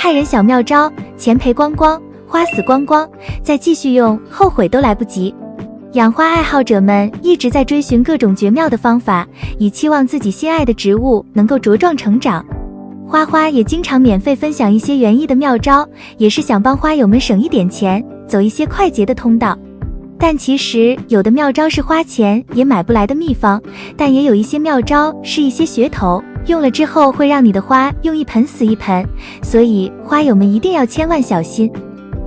害人小妙招，钱赔光光，花死光光，再继续用，后悔都来不及。养花爱好者们一直在追寻各种绝妙的方法，以期望自己心爱的植物能够茁壮成长。花花也经常免费分享一些园艺的妙招，也是想帮花友们省一点钱，走一些快捷的通道。但其实有的妙招是花钱也买不来的秘方，但也有一些妙招是一些噱头，用了之后会让你的花用一盆死一盆，所以花友们一定要千万小心。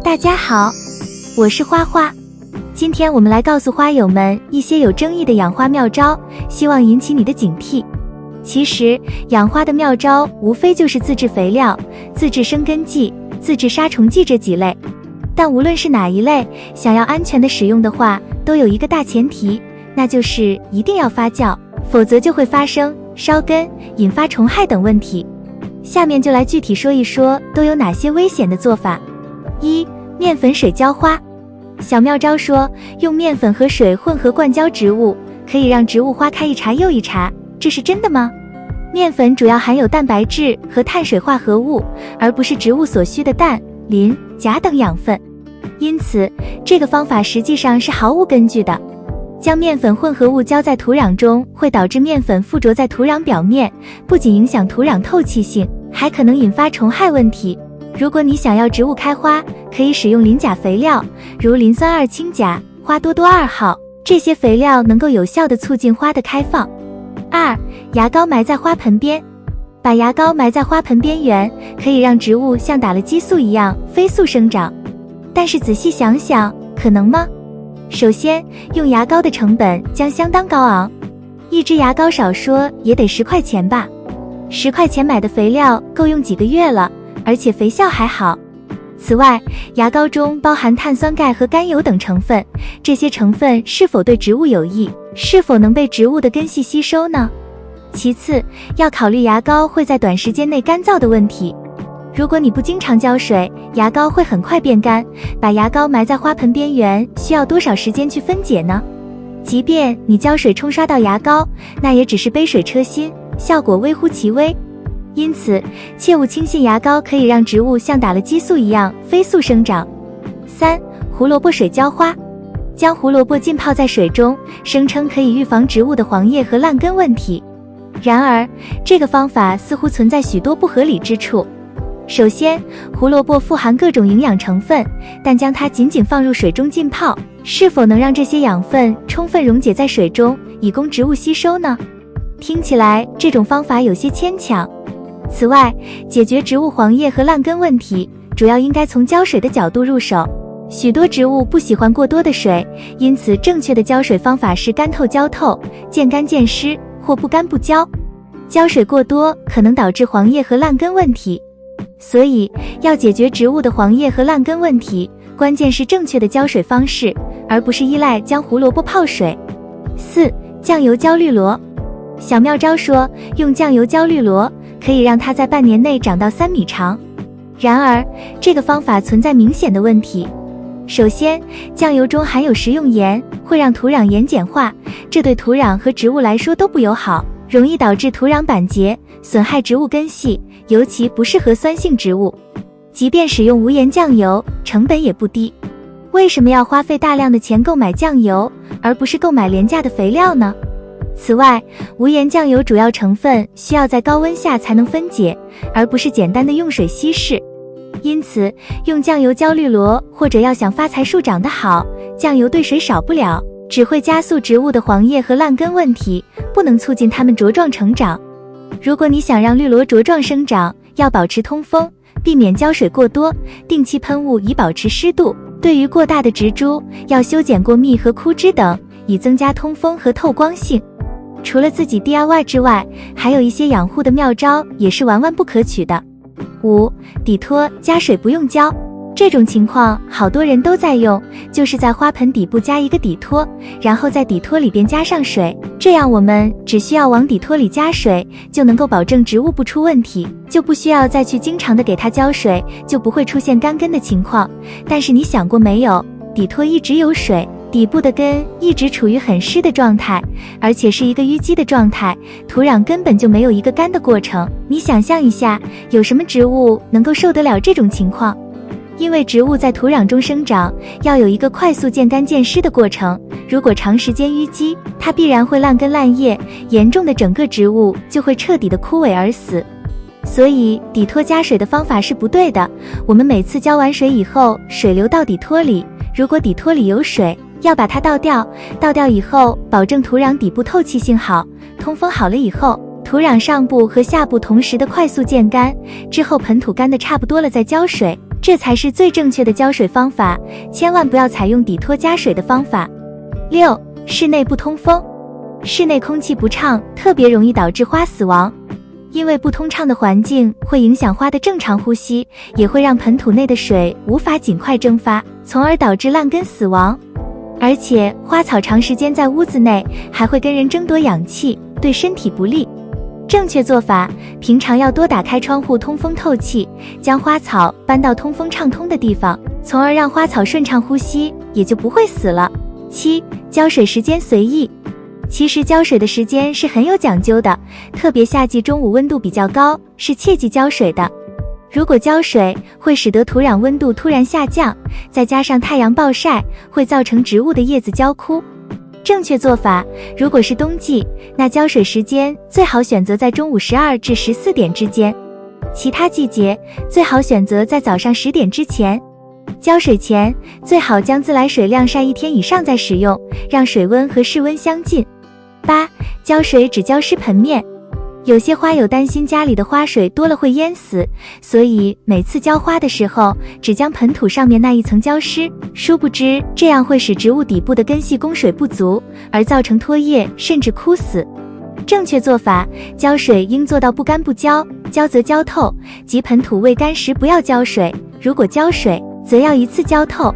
大家好，我是花花，今天我们来告诉花友们一些有争议的养花妙招，希望引起你的警惕。其实养花的妙招无非就是自制肥料、自制生根剂、自制杀虫剂这几类，但无论是哪一类，想要安全的使用的话，都有一个大前提，那就是一定要发酵，否则就会发生烧根、引发虫害等问题。下面就来具体说一说都有哪些危险的做法。1. 面粉水浇花。小妙招说，用面粉和水混合灌浇植物，可以让植物花开一茬又一茬，这是真的吗？面粉主要含有蛋白质和碳水化合物，而不是植物所需的氮、磷、钾等养分，因此这个方法实际上是毫无根据的。将面粉混合物浇在土壤中，会导致面粉附着在土壤表面，不仅影响土壤透气性，还可能引发虫害问题。如果你想要植物开花，可以使用磷钾肥料，如磷酸二氢钾、花多多2号，这些肥料能够有效地促进花的开放。2. 牙膏埋在花盆边。把牙膏埋在花盆边缘，可以让植物像打了激素一样飞速生长。但是仔细想想，可能吗？首先，用牙膏的成本将相当高昂，一支牙膏少说也得10块钱吧。10块钱买的肥料够用几个月了，而且肥效还好。此外，牙膏中包含碳酸钙和甘油等成分，这些成分是否对植物有益，是否能被植物的根系吸收呢？其次，要考虑牙膏会在短时间内干燥的问题。如果你不经常浇水，牙膏会很快变干。把牙膏埋在花盆边缘，需要多少时间去分解呢？即便你浇水冲刷到牙膏，那也只是杯水车薪，效果微乎其微。因此，切勿轻信牙膏可以让植物像打了激素一样飞速生长。3. 胡萝卜水浇花。将胡萝卜浸泡在水中，声称可以预防植物的黄叶和烂根问题。然而，这个方法似乎存在许多不合理之处。首先，胡萝卜富含各种营养成分，但将它仅仅放入水中浸泡，是否能让这些养分充分溶解在水中，以供植物吸收呢？听起来这种方法有些牵强。此外，解决植物黄叶和烂根问题，主要应该从浇水的角度入手。许多植物不喜欢过多的水，因此正确的浇水方法是干透浇透，见干见湿，或不干不浇。浇水过多可能导致黄叶和烂根问题，所以要解决植物的黄叶和烂根问题，关键是正确的浇水方式，而不是依赖将胡萝卜泡水。4. 酱油浇绿萝。小妙招说，用酱油浇绿萝可以让它在半年内长到3米长。然而，这个方法存在明显的问题。首先，酱油中含有食用盐，会让土壤盐碱化，这对土壤和植物来说都不友好，容易导致土壤板结，损害植物根系，尤其不适合酸性植物。即便使用无盐酱油，成本也不低。为什么要花费大量的钱购买酱油，而不是购买廉价的肥料呢？此外，无盐酱油主要成分需要在高温下才能分解，而不是简单的用水稀释。因此，用酱油浇绿萝，或者要想发财树长得好，酱油兑水少不了，只会加速植物的黄叶和烂根问题，不能促进它们茁壮成长。如果你想让绿萝茁壮生长，要保持通风，避免浇水过多，定期喷雾以保持湿度。对于过大的植株，要修剪过密和枯枝等，以增加通风和透光性。除了自己 DIY 之外，还有一些养护的妙招也是万万不可取的。5. 底托加水不用浇。这种情况好多人都在用，就是在花盆底部加一个底托，然后在底托里边加上水，这样我们只需要往底托里加水，就能够保证植物不出问题，就不需要再去经常的给它浇水，就不会出现干根的情况。但是你想过没有，底托一直有水，底部的根一直处于很湿的状态，而且是一个淤积的状态，土壤根本就没有一个干的过程。你想象一下，有什么植物能够受得了这种情况？因为植物在土壤中生长，要有一个快速渐干渐湿的过程，如果长时间淤积，它必然会烂根烂叶，严重的整个植物就会彻底的枯萎而死。所以底托加水的方法是不对的，我们每次浇完水以后，水流到底托里，如果底托里有水，要把它倒掉，倒掉以后，保证土壤底部透气性好，通风好了以后，土壤上部和下部同时的快速渐干，之后盆土干的差不多了再浇水，这才是最正确的浇水方法，千万不要采用底托加水的方法。6. 室内不通风。室内空气不畅特别容易导致花死亡，因为不通畅的环境会影响花的正常呼吸，也会让盆土内的水无法尽快蒸发，从而导致烂根死亡。而且花草长时间在屋子内，还会跟人争夺氧气，对身体不利。正确做法，平常要多打开窗户通风透气，将花草搬到通风畅通的地方，从而让花草顺畅呼吸，也就不会死了。7. 浇水时间随意。其实浇水的时间是很有讲究的，特别夏季中午温度比较高，是切忌浇水的。如果浇水会使得土壤温度突然下降，再加上太阳暴晒，会造成植物的叶子焦枯。正确做法，如果是冬季，那浇水时间最好选择在中午12至14点之间，其他季节最好选择在早上10点之前。浇水前最好将自来水晾晒1天以上再使用，让水温和室温相近。8. 浇水只浇湿盆面。有些花友担心家里的花水多了会淹死，所以每次浇花的时候只将盆土上面那一层浇湿，殊不知这样会使植物底部的根系供水不足，而造成脱叶甚至枯死。正确做法，浇水应做到不干不浇，浇则浇透，即盆土未干时不要浇水，如果浇水则要一次浇透。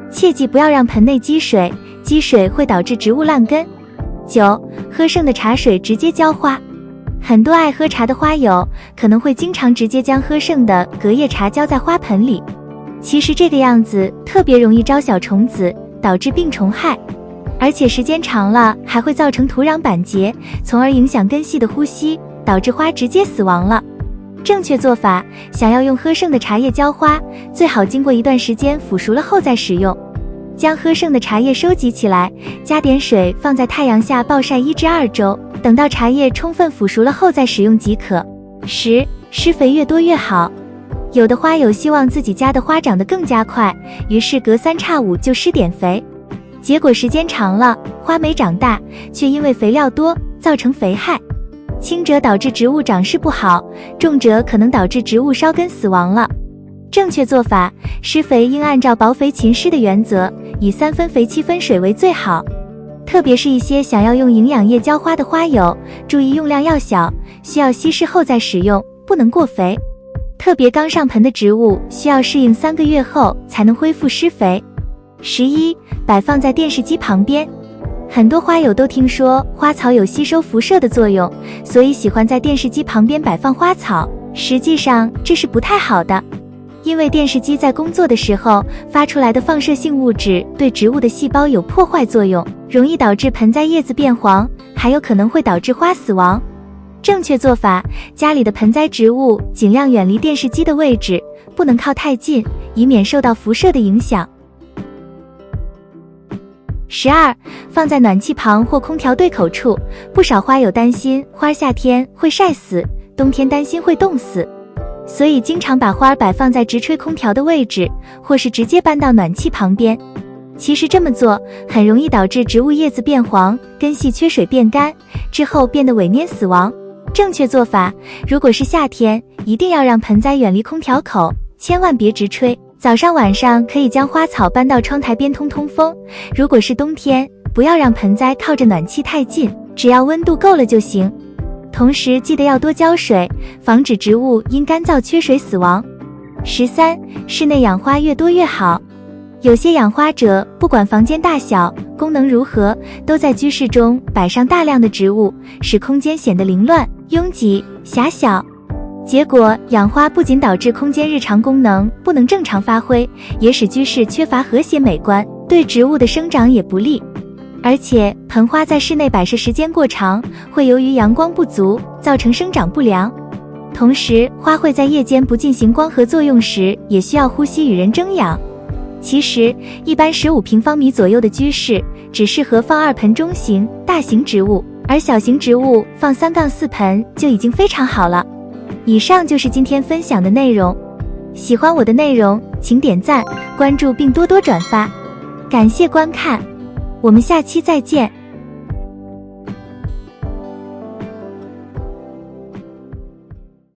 切记不要让盆内积水，积水会导致植物烂根。9. 喝剩的茶水直接浇花。很多爱喝茶的花友可能会经常直接将喝剩的隔夜茶浇在花盆里，其实这个样子特别容易招小虫子，导致病虫害，而且时间长了还会造成土壤板结，从而影响根系的呼吸，导致花直接死亡了。正确做法，想要用喝剩的茶叶浇花，最好经过一段时间腐熟了后再使用。将喝剩的茶叶收集起来，加点水放在太阳下暴晒1至2周，等到茶叶充分腐熟了后再使用即可。10. 施肥越多越好。有的花友希望自己家的花长得更加快，于是隔3差5就施点肥，结果时间长了，花没长大，却因为肥料多造成肥害，轻者导致植物长势不好，重者可能导致植物烧根死亡了。正确做法，施肥应按照薄肥勤施的原则，以3分肥7分水为最好。特别是一些想要用营养液浇花的花友，注意用量要小，需要稀释后再使用，不能过肥。特别刚上盆的植物需要适应3个月后才能恢复施肥。11. 摆放在电视机旁边。很多花友都听说花草有吸收辐射的作用，所以喜欢在电视机旁边摆放花草，实际上这是不太好的。因为电视机在工作的时候发出来的放射性物质对植物的细胞有破坏作用，容易导致盆栽叶子变黄，还有可能会导致花死亡。正确做法，家里的盆栽植物尽量远离电视机的位置，不能靠太近，以免受到辐射的影响。12. 放在暖气旁或空调对口处。不少花友担心花夏天会晒死，冬天担心会冻死，所以经常把花摆放在直吹空调的位置，或是直接搬到暖气旁边。其实这么做很容易导致植物叶子变黄，根系缺水变干，之后变得萎蔫死亡。正确做法，如果是夏天，一定要让盆栽远离空调口，千万别直吹。早上晚上可以将花草搬到窗台边通通风。如果是冬天，不要让盆栽靠着暖气太近，只要温度够了就行。同时记得要多浇水，防止植物因干燥缺水死亡。13. 室内养花越多越好。有些养花者不管房间大小，功能如何，都在居室中摆上大量的植物，使空间显得凌乱、拥挤、狭小。结果养花不仅导致空间日常功能不能正常发挥，也使居室缺乏和谐美观。对植物的生长也不利。而且盆花在室内摆设时间过长，会由于阳光不足，造成生长不良。同时，花卉在夜间不进行光合作用时，也需要呼吸与人争氧。其实，一般15平方米左右的居室，只适合放2盆中型、大型植物，而小型植物放3-4盆就已经非常好了。以上就是今天分享的内容。喜欢我的内容，请点赞、关注并多多转发。感谢观看，我们下期再见。